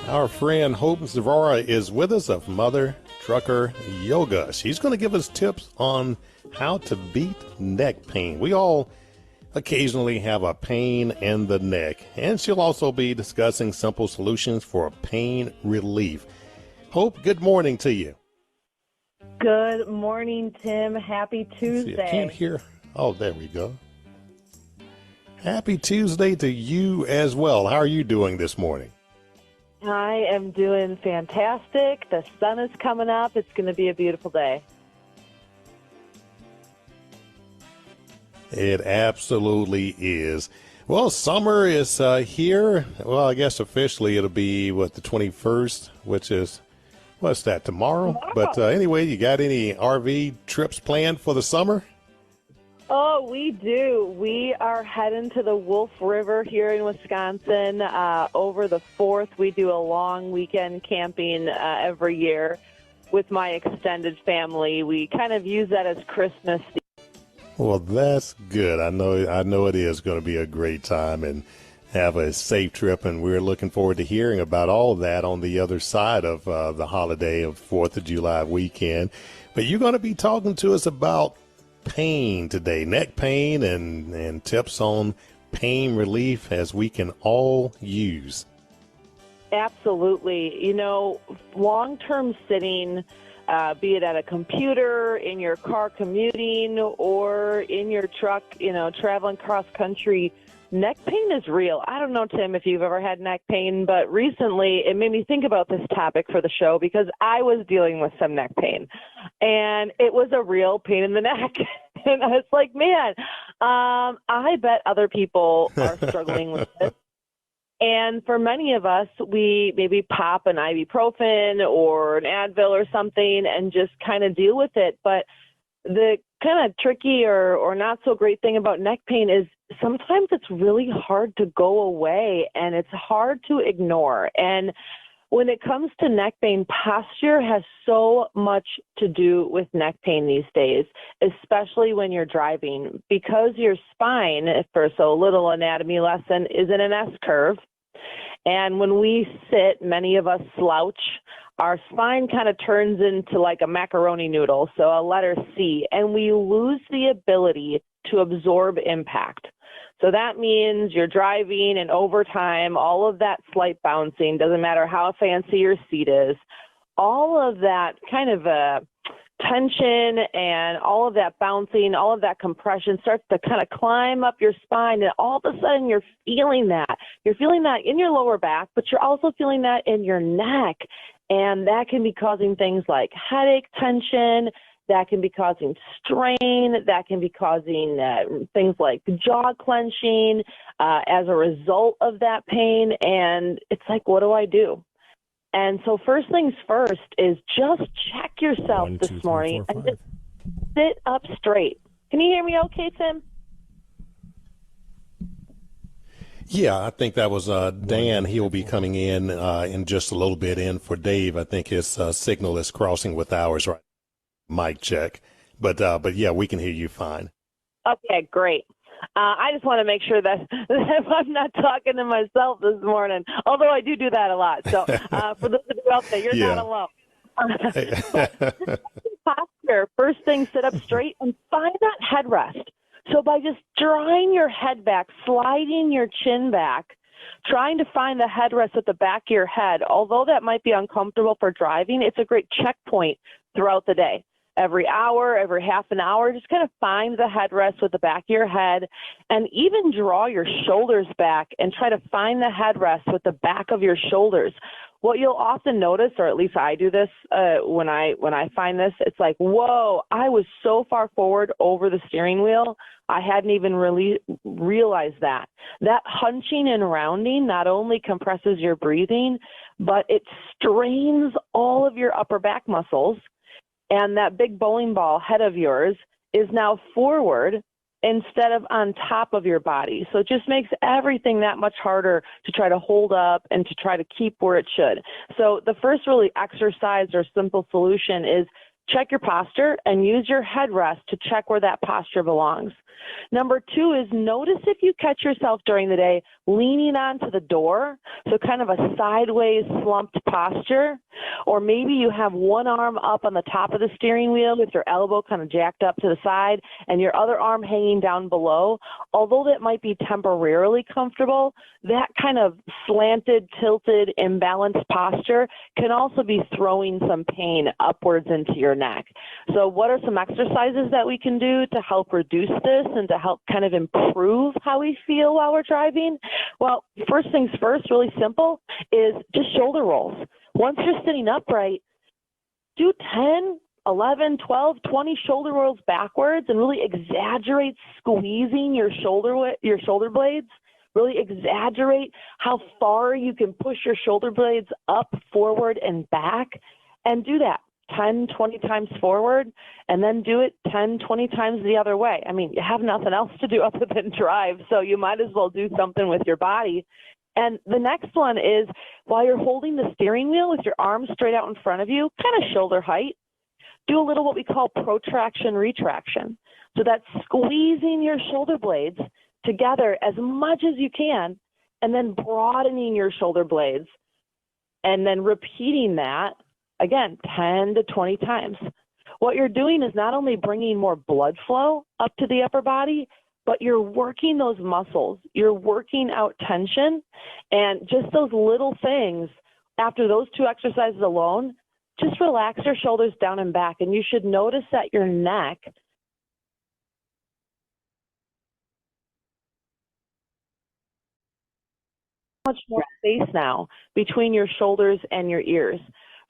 Our friend Hope Zavora is with us of Mother Trucker Yoga. She's going to give us tips on how to beat neck pain. We all occasionally have a pain in the neck, and she'll also be discussing simple solutions for pain relief. Hope, good morning to you. Good morning, Tim. Happy Tuesday. See, I can't hear. Oh, there we go. Happy Tuesday to you as well. How are you doing this morning? I am doing fantastic. The sun is coming up. It's going to be a beautiful day. It absolutely is. Well, summer is here. Well, I guess officially it'll be, the 21st, which is, what's that, tomorrow? But anyway, you got any RV trips planned for the summer? Oh, we do. We are heading to the Wolf River here in Wisconsin. Over the 4th, we do a long weekend camping every year with my extended family. We kind of use that as Christmas. Well, that's good. I know it is going to be a great time and have a safe trip, and we're looking forward to hearing about all of that on the other side of the holiday of 4th of July weekend. But you're going to be talking to us about pain today, neck pain, and tips on pain relief as we can all use. Absolutely. You know, long-term sitting, be it at a computer, in your car commuting, or in your truck, traveling cross country, neck pain is real. I don't know, Tim, if you've ever had neck pain, but recently it made me think about this topic for the show because I was dealing with some neck pain, and it was a real pain in the neck. And I was like, man, I bet other people are struggling with this. And for many of us, we maybe pop an ibuprofen or an Advil or something and just kind of deal with it. But the kind of tricky or not so great thing about neck pain is sometimes it's really hard to go away and it's hard to ignore. And when it comes to neck pain, posture has so much to do with neck pain these days, especially when you're driving, because your spine, for so little anatomy lesson, is in an S-curve. And when we sit, many of us slouch, our spine kind of turns into like a macaroni noodle, so a letter C, and we lose the ability to absorb impact. So that means you're driving, and over time, all of that slight bouncing, doesn't matter how fancy your seat is, all of that kind of tension and all of that bouncing, all of that compression starts to kind of climb up your spine, and all of a sudden you're feeling that. You're feeling that in your lower back, but you're also feeling that in your neck, and that can be causing things like headache, tension. That can be causing strain. That can be causing things like jaw clenching as a result of that pain. And it's like, what do I do? And so first things first is just check yourself this morning and just sit up straight. Can you hear me okay, Tim? Yeah, I think that was Dan. He'll be coming in just a little bit. In for Dave, I think his signal is crossing with ours right. Mic check, but yeah, we can hear you fine. Okay, great. I just want to make sure that I'm not talking to myself this morning, although I do that a lot. So for those of you out there, you're not alone. Posture. First thing, sit up straight and find that headrest. So by just drawing your head back, sliding your chin back, trying to find the headrest at the back of your head, although that might be uncomfortable for driving, it's a great checkpoint throughout the day. Every hour, every half an hour, just kind of find the headrest with the back of your head, and even draw your shoulders back and try to find the headrest with the back of your shoulders. What you'll often notice, or at least I do this when I find this, it's like, whoa, I was so far forward over the steering wheel, I hadn't even really realized that. That hunching and rounding not only compresses your breathing, but it strains all of your upper back muscles. And that big bowling ball head of yours is now forward instead of on top of your body. So it just makes everything that much harder to try to hold up and to try to keep where it should. So the first really exercise or simple solution is check your posture and use your headrest to check where that posture belongs. Number 2 is notice if you catch yourself during the day leaning onto the door, so kind of a sideways slumped posture, or maybe you have one arm up on the top of the steering wheel with your elbow kind of jacked up to the side and your other arm hanging down below. Although that might be temporarily comfortable, that kind of slanted, tilted, imbalanced posture can also be throwing some pain upwards into your neck. So what are some exercises that we can do to help reduce this and to help kind of improve how we feel while we're driving? Well, first things first, really simple, is just shoulder rolls. Once you're sitting upright, do 10, 11, 12, 20 shoulder rolls backwards and really exaggerate squeezing your shoulder blades. Really exaggerate how far you can push your shoulder blades up, forward, and back, and do that 10, 20 times forward, and then do it 10, 20 times the other way. I mean, you have nothing else to do other than drive, so you might as well do something with your body. And the next one is, while you're holding the steering wheel with your arms straight out in front of you, kind of shoulder height, do a little what we call protraction, retraction. So that's squeezing your shoulder blades together as much as you can, and then broadening your shoulder blades, and then repeating that, again, 10 to 20 times. What you're doing is not only bringing more blood flow up to the upper body, but you're working those muscles. You're working out tension, and just those little things, after those 2 exercises alone, just relax your shoulders down and back, and you should notice that your neck much more space now between your shoulders and your ears,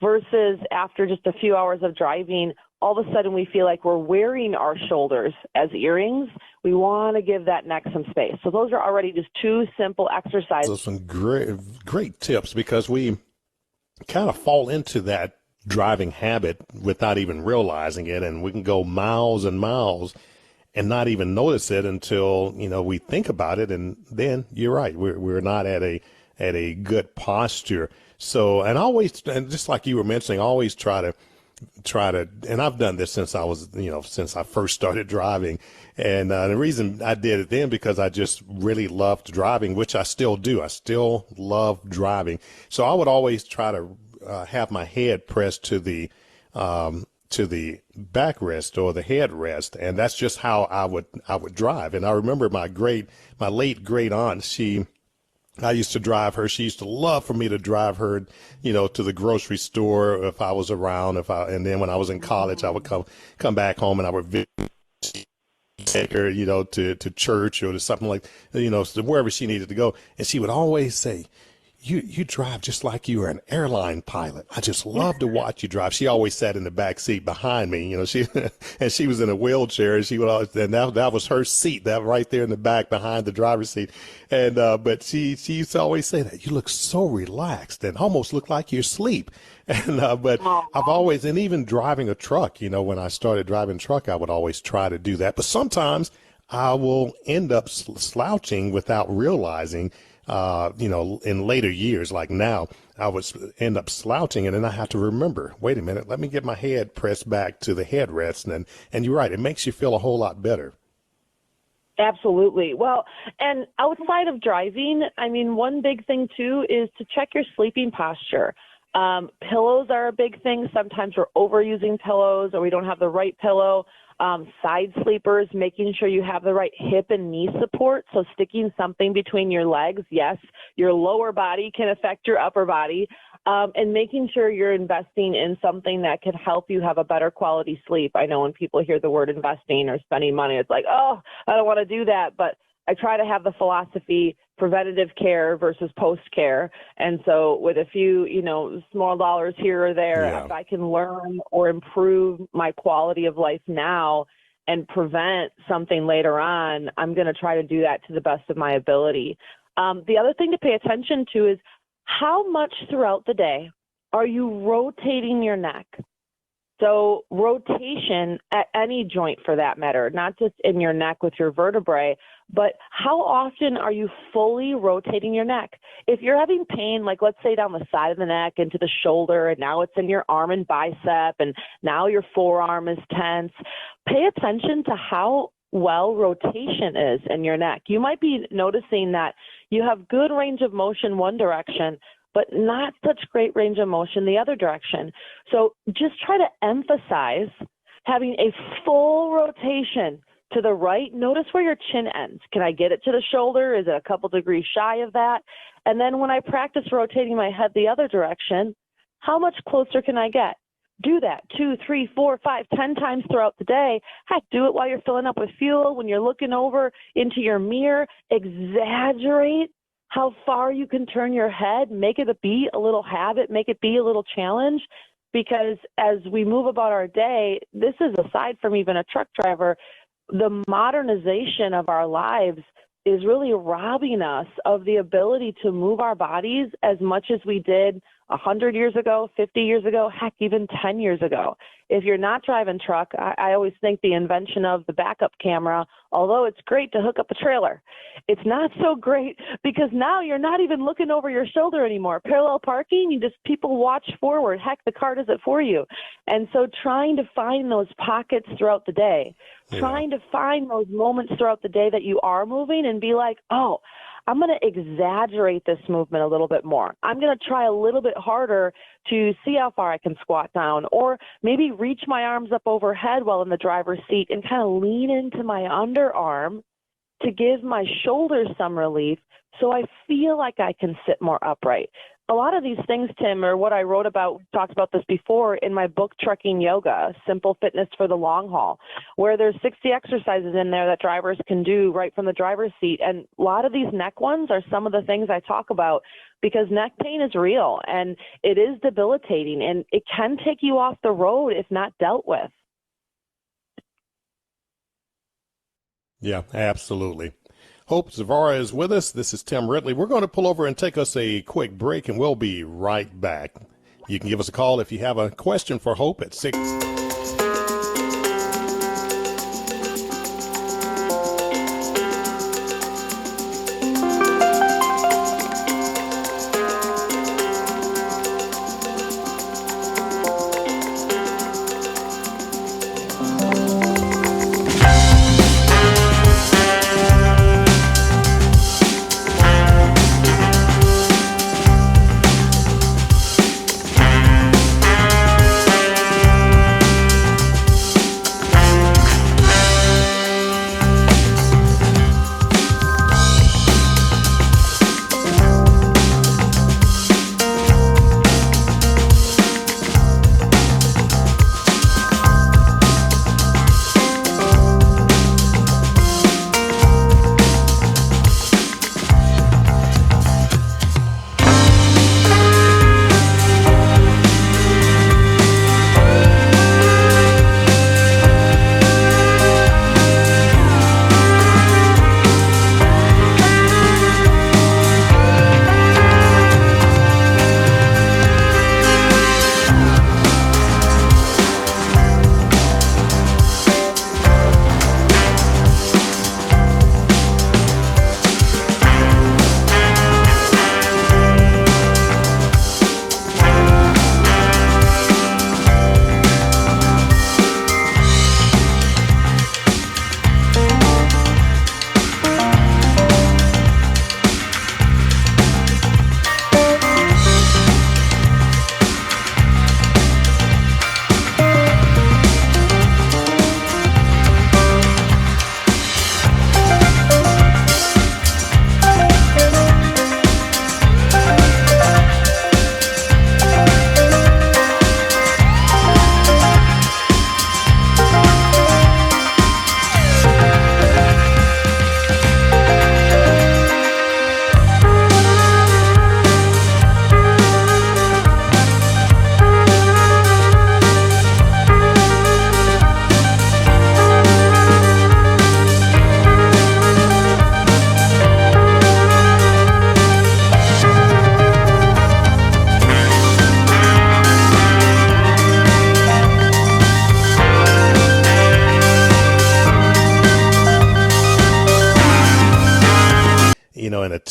versus after just a few hours of driving, all of a sudden we feel like we're wearing our shoulders as earrings. We want to give that neck some space. So those are already just 2 simple exercises. Those are some great tips, because we kind of fall into that driving habit without even realizing it, and we can go miles and miles and not even notice it until, we think about it. And then you're right, we're not at a good posture. So, and just like you were mentioning, always try to, and I've done this since since I first started driving. And the reason I did it then, because I just really loved driving, which I still do. I still love driving. So I would always try to have my head pressed to the backrest or the headrest, and that's just how I would drive. And I remember my late great aunt, I used to drive her. She used to love for me to drive her, to the grocery store if I was around. And then when I was in college, I would come back home and I would take her, to church or to something like, to wherever she needed to go. And she would always say, you drive just like you were an airline pilot. I just love to watch you drive. She always sat in the back seat behind me, and she was in a wheelchair, and that was her seat, that right there in the back behind the driver's seat. And, but she used to always say that you look so relaxed and almost look like you're asleep. And, but I've always, and even driving a truck, when I started driving truck, I would always try to do that. But sometimes I will end up slouching without realizing. In later years, like now, I would end up slouching, and then I have to remember, wait a minute, let me get my head pressed back to the headrest. And you're right, it makes you feel a whole lot better. Absolutely. Well, and outside of driving, I mean, one big thing too is to check your sleeping posture. Pillows are a big thing. Sometimes we're overusing pillows, or we don't have the right pillow. Side sleepers, making sure you have the right hip and knee support. So sticking something between your legs, yes, your lower body can affect your upper body, and making sure you're investing in something that can help you have a better quality sleep. I know when people hear the word investing or spending money, it's like, oh, I don't want to do that. But I try to have the philosophy preventative care versus post care. And so with a few, small dollars here or there, if I can learn or improve my quality of life now and prevent something later on, I'm going to try to do that to the best of my ability. The other thing to pay attention to is how much throughout the day are you rotating your neck? So rotation at any joint for that matter, not just in your neck with your vertebrae, but how often are you fully rotating your neck? if you're having pain, like let's say down the side of the neck into the shoulder, and now it's in your arm and bicep, and now your forearm is tense, pay attention to how well rotation is in your neck. You might be noticing that you have good range of motion one direction, but not such great range of motion the other direction. So just try to emphasize having a full rotation to the right. Notice where your chin ends. Can I get it to the shoulder? Is it a couple degrees shy of that? And then when I practice rotating my head the other direction, how much closer can I get? Do that 2, 3, 4, 5, 10 times throughout the day. Heck, do it while you're filling up with fuel, when you're looking over into your mirror. Exaggerate how far you can turn your head. Make it be a little habit. Make it be a little challenge. Because as we move about our day, this is aside from even a truck driver, the modernization of our lives is really robbing us of the ability to move our bodies as much as we did 100 years ago, 50 years ago, heck, even 10 years ago. If you're not driving truck, I always think the invention of the backup camera, although it's great to hook up a trailer, it's not so great because now you're not even looking over your shoulder anymore. Parallel parking, people watch forward. Heck, the car does it for you. And so trying to find those pockets throughout the day, trying to find those moments throughout the day that you are moving and be like, oh, I'm going to exaggerate this movement a little bit more. I'm going to try a little bit harder to see how far I can squat down, or maybe reach my arms up overhead while in the driver's seat and kind of lean into my underarm to give my shoulders some relief so I feel like I can sit more upright. A lot of these things, Tim, are what I wrote about, we talked about this before, in my book, Trucking Yoga, Simple Fitness for the Long Haul, where there's 60 exercises in there that drivers can do right from the driver's seat. And a lot of these neck ones are some of the things I talk about because neck pain is real and it is debilitating and it can take you off the road if not dealt with. Yeah, absolutely. Hope Zavara is with us. This is Tim Ridley. We're going to pull over and take us a quick break, and we'll be right back. You can give us a call if you have a question for Hope at 6.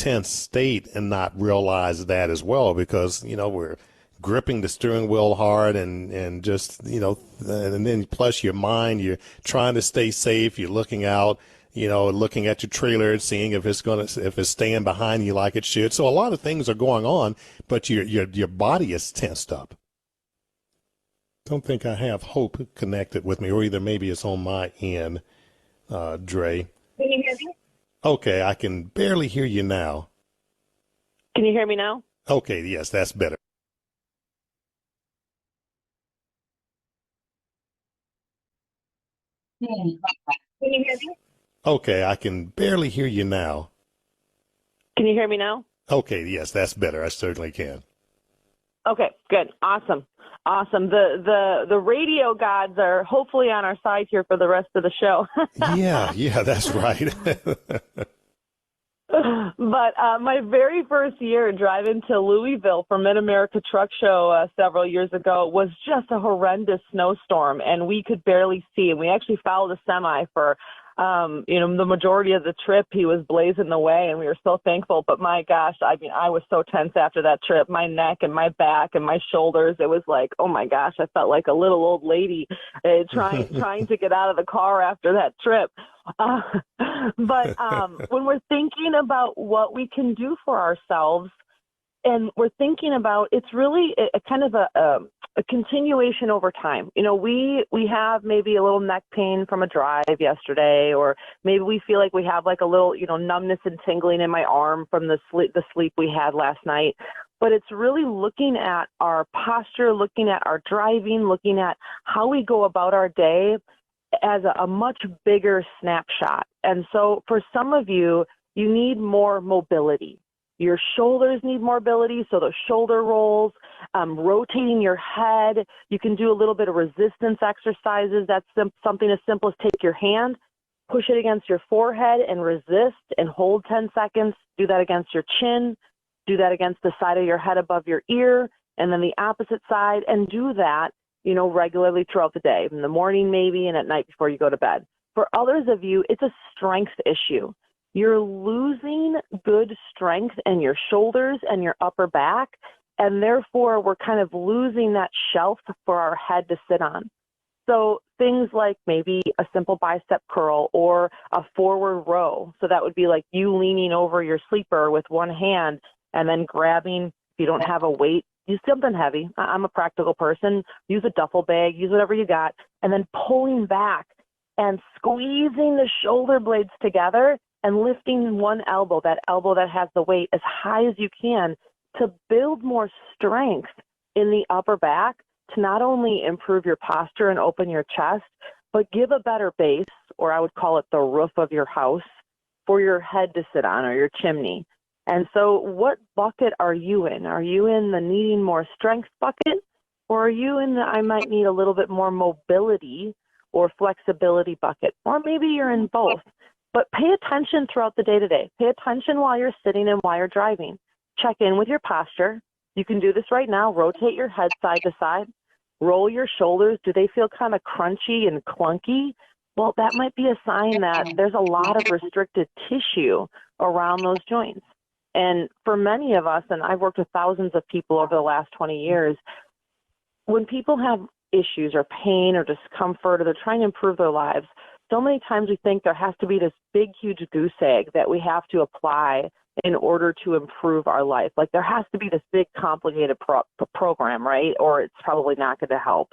tense state and not realize that as well, because, we're gripping the steering wheel hard and just, and then plus your mind, you're trying to stay safe. You're looking out, looking at your trailer and seeing if it's staying behind you like it should. So a lot of things are going on, but your body is tensed up. Don't think I have Hope connected with me, or either maybe it's on my end, Dre. Can you hear me? Okay, I can barely hear you now. Can you hear me now? Okay, yes, that's better. Can you hear me? Okay, I can barely hear you now. Can you hear me now? Okay, yes, that's better. I certainly can. Okay, good. Awesome. Awesome. The radio gods are hopefully on our side here for the rest of the show. Yeah, that's right. But my very first year driving to Louisville for Mid-America Truck Show several years ago was just a horrendous snowstorm, and we could barely see. And we actually followed a semi for, the majority of the trip. He was blazing the way, and we were so thankful. But my gosh, I was so tense after that trip. My neck and my back and my shoulders, it was like, oh my gosh, I felt like a little old lady trying to get out of the car after that trip. But when we're thinking about what we can do for ourselves, and we're thinking about, it's really a kind of a continuation over time. We have maybe a little neck pain from a drive yesterday, or maybe we feel like we have like a little, numbness and tingling in my arm from the sleep we had last night. But it's really looking at our posture, looking at our driving, looking at how we go about our day as a much bigger snapshot. And so for some of you, you need more mobility. Your shoulders need more mobility, so those shoulder rolls, rotating your head. You can do a little bit of resistance exercises. That's something as simple as take your hand, push it against your forehead and resist and hold 10 seconds. Do that against your chin. Do that against the side of your head above your ear, and then the opposite side, and do that, regularly throughout the day, in the morning maybe, and at night before you go to bed. For others of you, it's a strength issue. You're losing good strength in your shoulders and your upper back, and therefore we're kind of losing that shelf for our head to sit on. So things like maybe a simple bicep curl or a forward row. So that would be like you leaning over your sleeper with one hand and then grabbing, if you don't have a weight, use something heavy. I'm a practical person. Use a duffel bag, use whatever you got, and then pulling back and squeezing the shoulder blades together and lifting one elbow, that elbow that has the weight, as high as you can to build more strength in the upper back to not only improve your posture and open your chest, but give a better base, or I would call it the roof of your house, for your head to sit on, or your chimney. And so what bucket are you in? Are you in the needing more strength bucket, or are you in the I might need a little bit more mobility or flexibility bucket? Or maybe you're in both. But pay attention throughout the day today. Pay attention while you're sitting and while you're driving. Check in with your posture. You can do this right now. Rotate your head side to side. Roll your shoulders. Do they feel kind of crunchy and clunky? Well, that might be a sign that there's a lot of restricted tissue around those joints. And for many of us, and I've worked with thousands of people over the last 20 years, when people have issues or pain or discomfort, or they're trying to improve their lives, so many times we think there has to be this big, huge goose egg that we have to apply in order to improve our life. Like there has to be this big, complicated program, right? Or it's probably not going to help.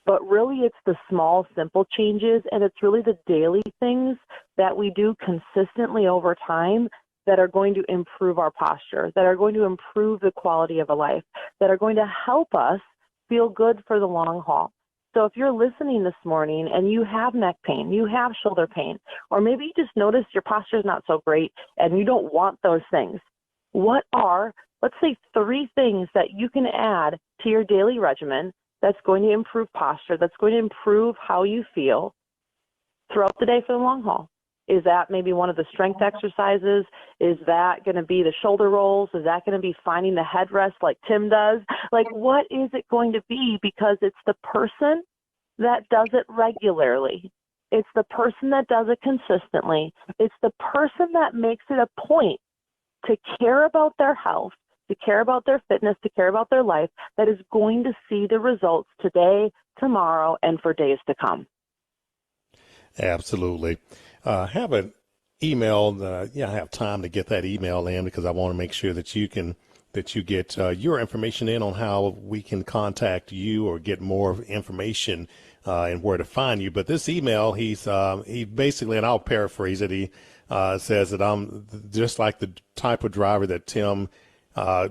But really, it's the small, simple changes, and it's really the daily things that we do consistently over time that are going to improve our posture, that are going to improve the quality of a life, that are going to help us feel good for the long haul. So if you're listening this morning and you have neck pain, you have shoulder pain, or maybe you just noticed your posture is not so great and you don't want those things, what are, let's say, 3 things that you can add to your daily regimen that's going to improve posture, that's going to improve how you feel throughout the day for the long haul? Is that maybe one of the strength exercises? Is that going to be the shoulder rolls? Is that going to be finding the headrest like Tim does? Like, what is it going to be? Because it's the person that does it regularly. It's the person that does it consistently. It's the person that makes it a point to care about their health, to care about their fitness, to care about their life, that is going to see the results today, tomorrow, and for days to come. Absolutely. Have an email. I have time to get that email in because I want to make sure that you get your information in on how we can contact you or get more information and where to find you. But this email, he basically, and I'll paraphrase it. He says that I'm just like the type of driver that Tim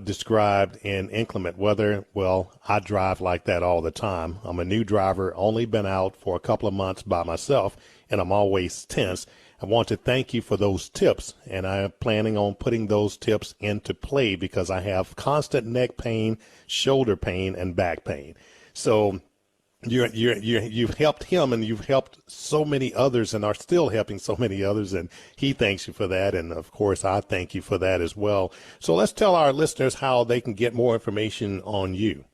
described in inclement weather. Well, I drive like that all the time. I'm a new driver, only been out for a couple of months by myself, and I'm always tense. I want to thank you for those tips, and I'm planning on putting those tips into play because I have constant neck pain, shoulder pain, and back pain. So you've helped him, and you've helped so many others, and are still helping so many others, and he thanks you for that, and of course I thank you for that as well. So let's tell our listeners how they can get more information on you.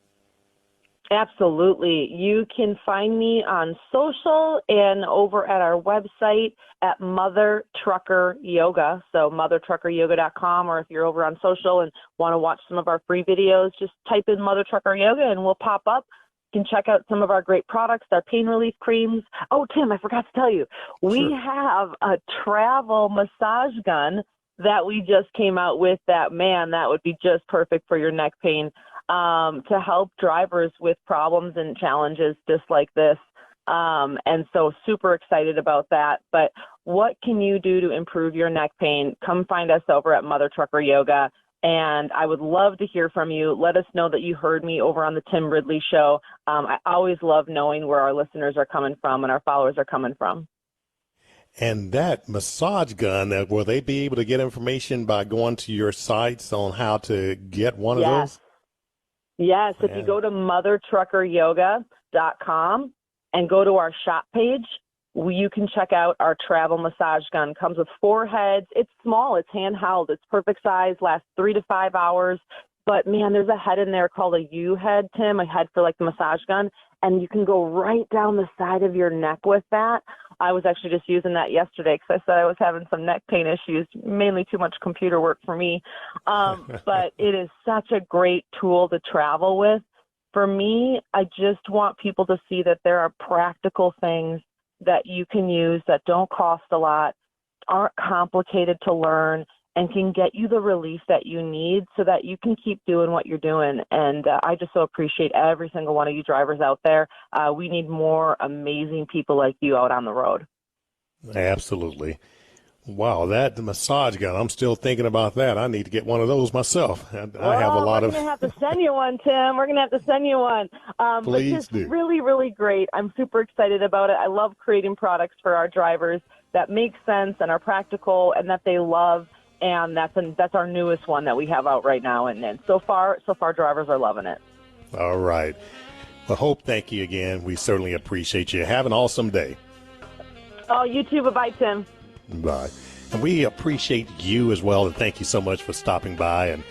Absolutely. You can find me on social and over at our website at Mother Trucker Yoga. So mothertruckeryoga.com, or if you're over on social and want to watch some of our free videos, just type in Mother Trucker Yoga and we'll pop up. You can check out some of our great products, our pain relief creams. Oh, Tim, I forgot to tell you, we have a travel massage gun that we just came out with that would be just perfect for your neck pain. To help drivers with problems and challenges just like this. And so super excited about that. But what can you do to improve your neck pain? Come find us over at Mother Trucker Yoga. And I would love to hear from you. Let us know that you heard me over on the Tim Ridley Show. I always love knowing where our listeners are coming from and our followers are coming from. And that massage gun, will they be able to get information by going to your sites on how to get one of those? Yes, if you go to mothertruckeryoga.com and go to our shop page, you can check out our travel massage gun. It comes with 4 heads. It's small. It's handheld. It's perfect size, lasts 3 to 5 hours. But, man, there's a head in there called a U head, Tim, a head for, like, the massage gun. And you can go right down the side of your neck with that. I was actually just using that yesterday because I said I was having some neck pain issues, mainly too much computer work for me. But it is such a great tool to travel with. For me, I just want people to see that there are practical things that you can use that don't cost a lot, aren't complicated to learn, and can get you the relief that you need so that you can keep doing what you're doing. And I just so appreciate every single one of you drivers out there. We need more amazing people like you out on the road. Absolutely. Wow, that massage gun, I'm still thinking about that. I need to get one of those myself. I have a lot of... We're going to have to send you one, Tim. We're going to have to send you one. Please but just do. Really, really great. I'm super excited about it. I love creating products for our drivers that make sense and are practical and that they love. And that's our newest one that we have out right now. And so far, drivers are loving it. All right. Well, Hope, thank you again. We certainly appreciate you. Have an awesome day. Oh, you too. Bye-bye, Tim. Bye. And we appreciate you as well. And thank you so much for stopping by and